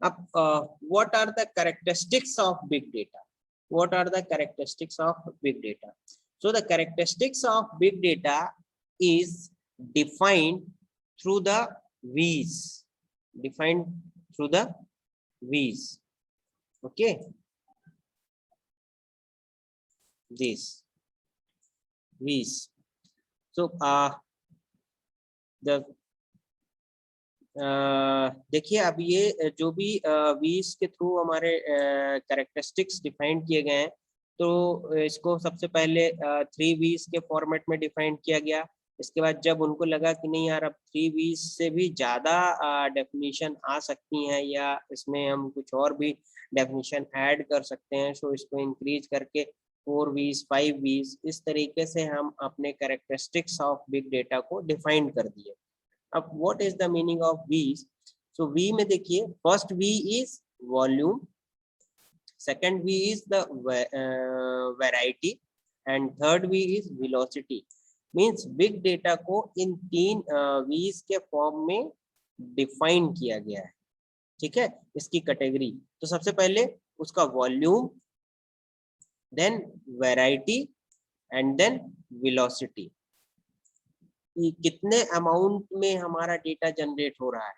अब what are the characteristics of big data? What are the characteristics of big data? So the characteristics of big data is defined through the V's. Defined through the V's. Okay. These V's. So the देखिए अब ये जो भी वीज के through हमारे characteristics define किए गए हैं, तो इसको सबसे पहले 3 V's के फॉर्मेट में डिफाइन किया गया। इसके बाद जब उनको लगा कि नहीं यार अब 3 V's से भी ज़्यादा डेफिनेशन आ सकती हैं या इसमें हम कुछ और भी डेफिनेशन ऐड कर सकते हैं, सो इसको इंक्रीज करके 4 V's 5 V's इस तरीके से हम अपने कैरेक्टरिस्टिक्स ऑफ बिग डेटा को डिफाइन कर दिए। अब what is the meaning of V's? So V में देखिए, first V is volume, second V is the variety and third V is velocity. Means big data को इन 3 V's के form में define किया गया है। ठीक है, इसकी कैटेगरी तो सबसे पहले उसका volume, then variety and then velocity. कितने अमाउंट में हमारा डेटा जनरेट हो रहा है,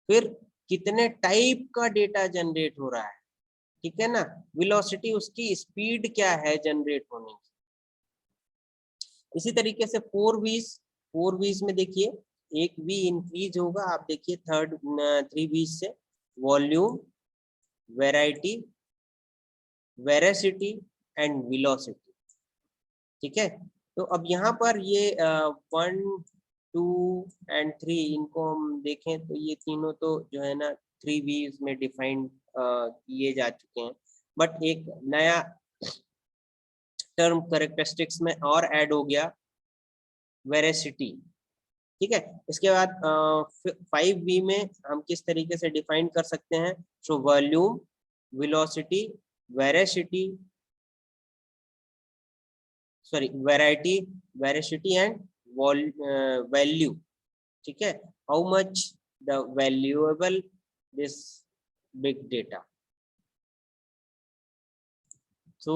फिर कितने टाइप का डेटा जनरेट हो रहा है, ठीक है ना, वेलोसिटी उसकी स्पीड क्या है जनरेट होने की। इसी तरीके से 4 V's में देखिए एक V इंक्रीज होगा, आप देखिए 3 V's से, volume, variety, veracity and velocity. ठीक है, तो अब यहाँ पर ये 1 2 एंड 3 इनको हम देखें तो ये तीनों तो जो है ना 3 V's में डिफाइंड किए जा चुके हैं, बट एक नया टर्म कैरेक्टरिस्टिक्स में और ऐड हो गया, वेरासिटी। ठीक है, इसके बाद 5V में हम किस तरीके से डिफाइन कर सकते हैं, so volume, velocity, veracity, sorry variety, veracity and value. ठीक है, how much the valuable this big data. So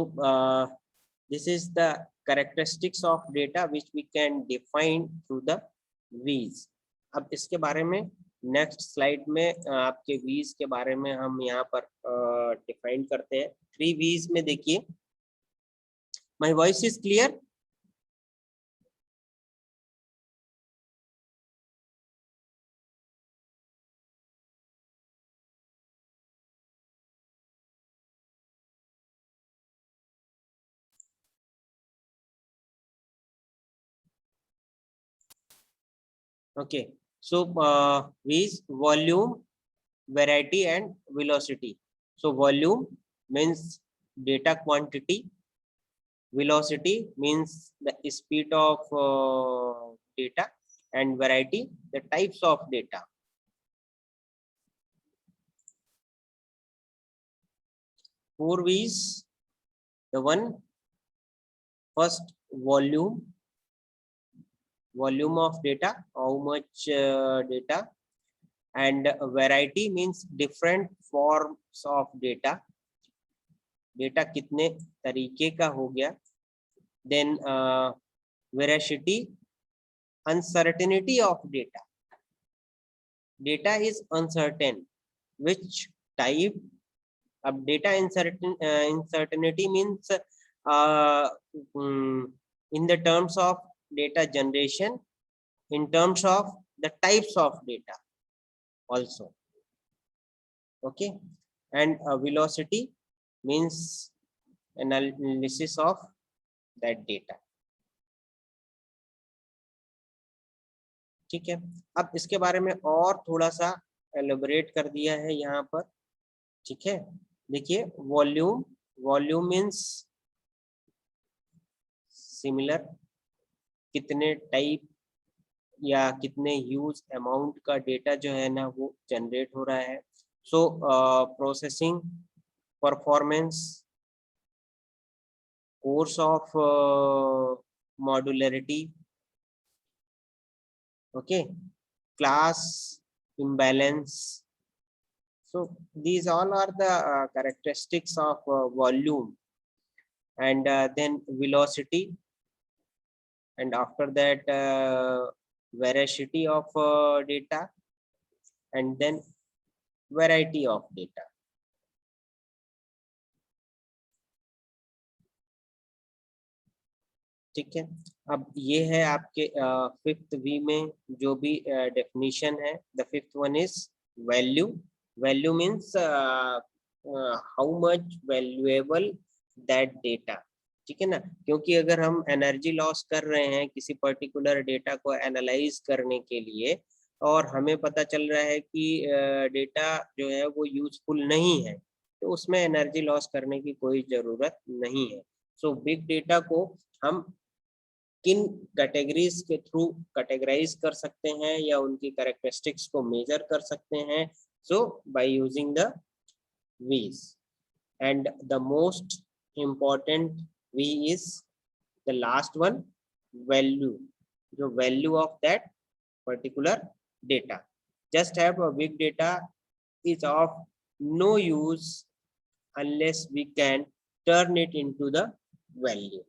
this is the characteristics of data which we can define through the V's. अब इसके बारे में next slide में आपके V's के बारे में हम यहाँ पर डिफाइन करते हैं। 3 V's में देखिए, my voice is clear? Okay, so V's volume, variety and velocity. So volume means data quantity, velocity means the speed of data, and variety the types of data. Four V's, the one, first volume of data, how much data, and variety means different forms of data, data कितने तरीके का हो गया, then veracity, uncertainty of data, data is uncertain, which type, अब data uncertainty means in the terms of data generation, in terms of the types of data also. Okay, and velocity means analysis of that data. ठीक है, अब इसके बारे में और थोड़ा सा एलोबरेट कर दिया है यहाँ पर। ठीक है, देखिए वॉल्यूम मीन्स सिमिलर, कितने टाइप या कितने ह्यूज अमाउंट का डेटा जो है ना वो जनरेट हो रहा है। सो processing performance, course of modularity, okay, class imbalance, So these all are the characteristics of volume, and then velocity, and after that veracity of data, and then variety of data. ठीक है, अब ये है आपके fifth we में जो भी definition है. The fifth one is value. Value means how much valuable that data. ठीक है ना, क्योंकि अगर हम एनर्जी लॉस कर रहे हैं किसी पर्टिकुलर डेटा को एनालाइज करने के लिए, और हमें पता चल रहा है कि डेटा जो है वो यूजफुल नहीं है, तो उसमें एनर्जी लॉस करने की कोई ज़रूरत नहीं है. सो बिग डेटा को हम किन कैटेगरीज के थ्रू कैटेगराइज कर सकते हैं या उनकी कैरेक्टरिस्टिक्स को मेजर कर सकते हैं? So by using the V's, and the most important V is the last one, value. जो value of that particular data. Just have a big data is of no use unless we can turn it into the value.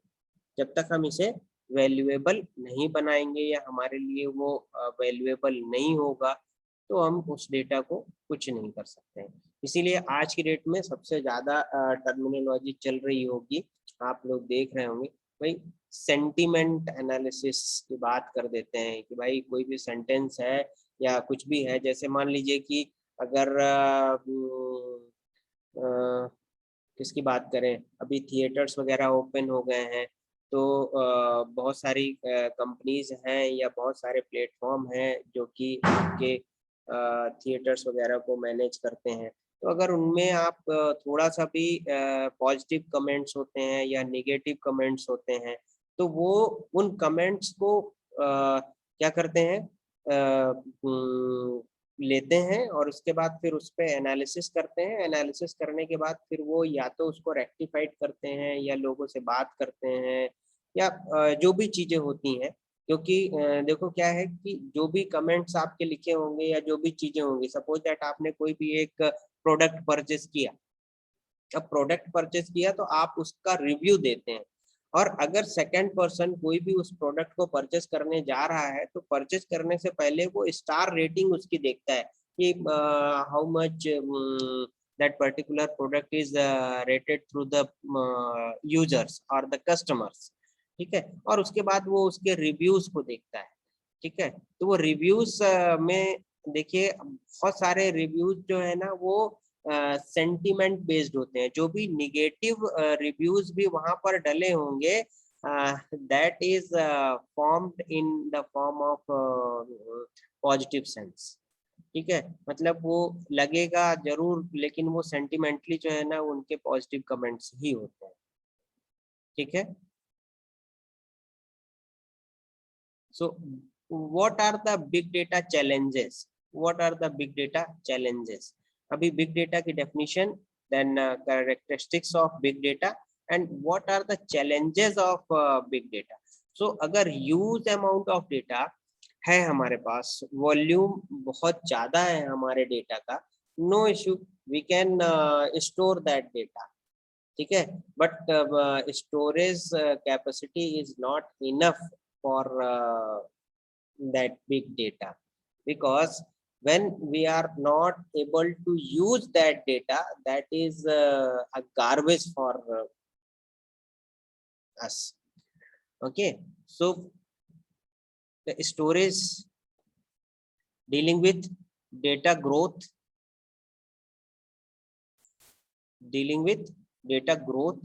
जब तक हम इसे valuable नहीं बनाएंगे या हमारे लिए वो वैल्यूएबल नहीं होगा, तो हम उस डेटा को कुछ नहीं कर सकते हैं. इसीलिए आज की डेट में सबसे ज़्यादा टर्मिनोलॉजी चल रही होगी, आप लोग देख रहे होंगे भाई, सेंटीमेंट एनालिसिस की बात कर देते हैं कि भाई कोई भी सेंटेंस है या कुछ भी है, जैसे मान लीजिए कि अगर किसकी बात करें, अभी थिएटर्स वगैरह ओपन हो गए हैं, तो बहुत सारी कंपनीज हैं या बहुत सारे प्लेटफॉर्म हैं जो कि आपके थिएटर्स वगैरह को मैनेज करते हैं. तो अगर उनमें आप थोड़ा सा भी पॉजिटिव कमेंट्स होते हैं या नेगेटिव कमेंट्स होते हैं, तो वो उन कमेंट्स को क्या करते हैं, लेते हैं और उसके बाद फिर उस पर एनालिसिस करते हैं. एनालिसिस करने के बाद फिर वो या तो उसको रेक्टिफाइड करते हैं या लोगों से बात करते हैं या जो भी चीज़ें होती हैं. क्योंकि देखो क्या है कि जो भी कमेंट्स आपके लिखे होंगे या जो भी चीज़ें होंगी, सपोज दैट आपने कोई भी एक प्रोडक्ट परचेस किया. अब प्रोडक्ट परचेस किया तो आप उसका रिव्यू देते हैं, और अगर सेकंड पर्सन कोई भी उस प्रोडक्ट को परचेस करने जा रहा है, तो परचेस करने से पहले वो स्टार रेटिंग उसकी देखता है कि how much that particular product is rated through the users और द कस्टमर्स. ठीक है, और उसके बाद वो उसके रिव्यूज को देखता है. ठीक है, तो वो रिव्यूज में देखिए बहुत सारे रिव्यूज जो है ना वो सेंटीमेंट बेस्ड होते हैं. जो भी निगेटिव रिव्यूज भी वहां पर डले होंगे, that is formed in the form of positive sense. ठीक है, मतलब वो लगेगा जरूर, लेकिन वो सेंटिमेंटली जो है ना उनके पॉजिटिव कमेंट्स ही होते हैं. ठीक है, so what are the big data challenges? What are the big data challenges? अभी बिग डेटा की definition, then characteristics of big data, and what are the challenges of big data. So अगर huge amount of data है हमारे पास, volume बहुत ज्यादा है हमारे data का, no issue, we can store that data. ठीक है, but storage capacity is not enough for that big data, because when we are not able to use that data, that is a garbage for us. Okay, so the storage, dealing with data growth, dealing with data growth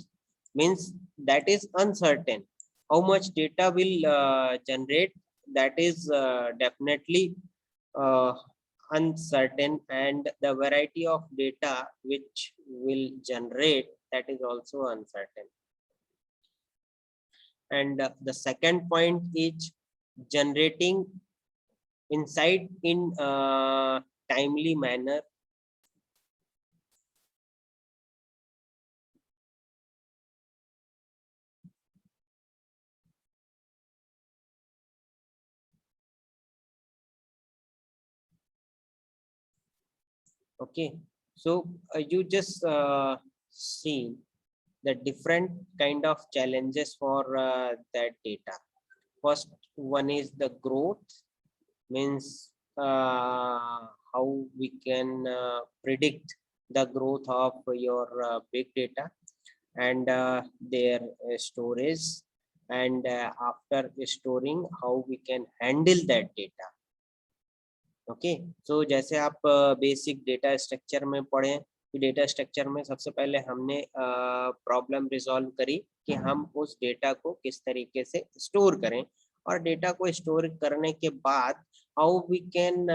means that is uncertain. How much data will generate, that is definitely uh, uncertain, and the variety of data which will generate, that is also uncertain. And the second point is generating insight in timely manner. Okay, So you just see the different kind of challenges for that data. First one is the growth, means how we can predict the growth of your big data, and their storage, and after storing how we can handle that data. Okay so जैसे आप basic data structure में पढ़े, data structure में सबसे पहले हमने problem resolve करी कि हम उस डेटा को किस तरीके से स्टोर करें, और डेटा को स्टोर करने के बाद how we can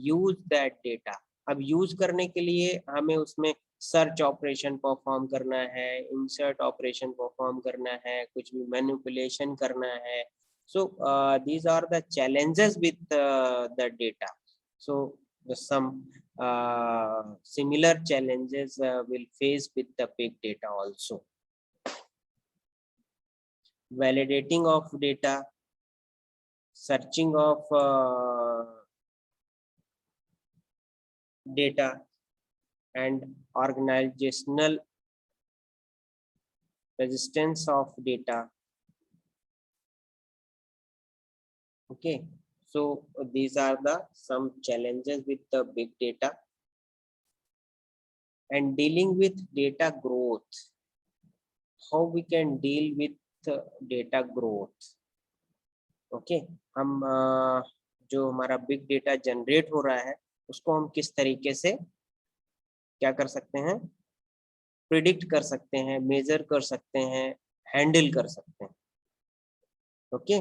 use that data. अब यूज करने के लिए हमें उसमें सर्च ऑपरेशन परफॉर्म करना है, इंसर्ट ऑपरेशन परफॉर्म करना है, कुछ भी मैनिपुलेशन करना है। So these are the challenges with the data. So some similar challenges will face with the big data also. Validating of data, searching of data, and organizational resistance of data. Okay. So these are the some challenges with the big data. And dealing with data growth, how we can deal with data growth. Okay, हम जो हमारा big data generate हो रहा है उसको हम किस तरीके से क्या कर सकते हैं, प्रिडिक्ट कर सकते हैं, मेजर कर सकते हैं, हैंडल कर सकते हैं. ओके